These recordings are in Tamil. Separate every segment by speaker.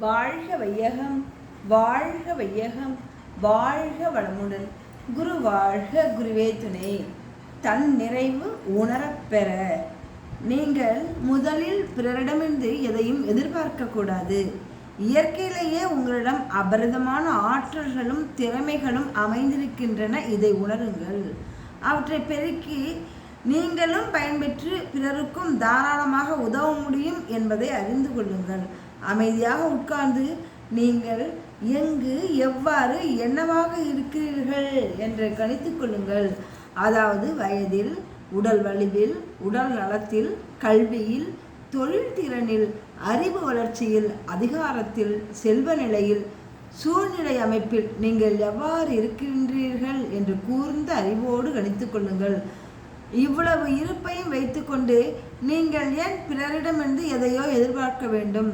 Speaker 1: வாழ்க வையகம், வாழ்க வையகம், வாழ்க வளமுடன். குரு வாழ்க, குருவே துணை. தன் நிறைவு உணரப்பெற நீங்கள் முதலில் பிறரிடமிருந்து எதையும் எதிர்பார்க்கக்கூடாது. இயற்கையிலேயே உங்களிடம் அபரிதமான ஆற்றல்களும் திறமைகளும் அமைந்திருக்கின்றன. இதை உணருங்கள். அவற்றை பெருக்கி நீங்களும் பயன்பெற்று பிறருக்கும் தாராளமாக உதவ முடியும் என்பதை அறிந்து கொள்ளுங்கள். அமைதியாக உட்கார்ந்து நீங்கள் எங்கு எவ்வாறு என்னவாக இருக்கிறீர்கள் என்று கணித்து கொள்ளுங்கள். அதாவது வயதில், உடல் வலிவில், உடல் நலத்தில், கல்வியில், தொழில் திறனில், அறிவு வளர்ச்சியில், அதிகாரத்தில், செல்வ நிலையில், சூழ்நிலை அமைப்பில் நீங்கள் எவ்வாறு இருக்கின்றீர்கள் என்று கூர்ந்த அறிவோடு கணித்து கொள்ளுங்கள். இவ்வளவு இருப்பையும் வைத்துக்கொண்டு நீங்கள் ஏன் பிறரிடமிருந்து எதையோ எதிர்பார்க்க வேண்டும்?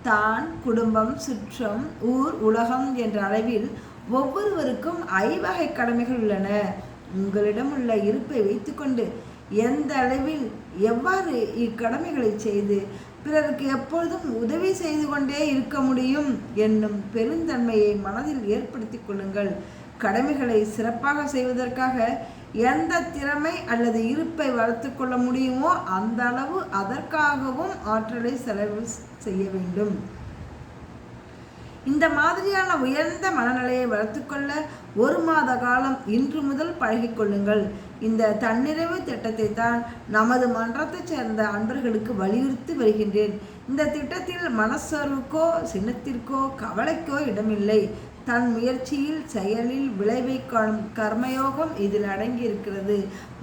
Speaker 1: தான், குடும்பம், சுற்றம், ஊர், உலகம் என்ற அளவில் ஒவ்வொருவருக்கும் ஐவகை கடமைகள் உள்ளன. உங்களிடம் உள்ள இருப்பை வைத்துக்கொண்டு எந்த அளவில் எவ்வாறு இக்கடமைகளை செய்து பிறருக்கு எப்பொழுதும் உதவி செய்து கொண்டே இருக்க முடியும் என்னும் பெருந்தன்மையை மனதில் ஏற்படுத்தி கொள்ளுங்கள். கடமைகளை சிறப்பாக செய்வதற்காக எந்த திறமை அல்லது இருப்பை வளர்த்து கொள்ள முடியுமோ அந்த அளவு அதற்காகவும் ஆற்றலை செலவு செய்ய வேண்டும். இந்த மாதிரியான உயர்ந்த மனநிலையை வளர்த்துக்கொள்ள 1 மாத காலம் இன்று முதல் பழகிக்கொள்ளுங்கள். இந்த தன்னிறைவு திட்டத்தை தான் நமது மன்றத்தைச் சேர்ந்த அன்பர்களுக்கு வலியுறுத்தி வருகின்றேன். இந்த திட்டத்தில் மனசோர்வுக்கோ சின்னத்திற்கோ கவலைக்கோ இடமில்லை. தன் முயற்சியில் செயலில் விளைவை காணும் கர்மயோகம் இதில் அடங்கி இருக்கிறது.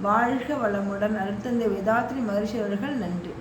Speaker 1: வாழ்க வளமுடன். அருட்தந்தை வேதாத்ரி மகரிஷி அவர்கள். நன்றி.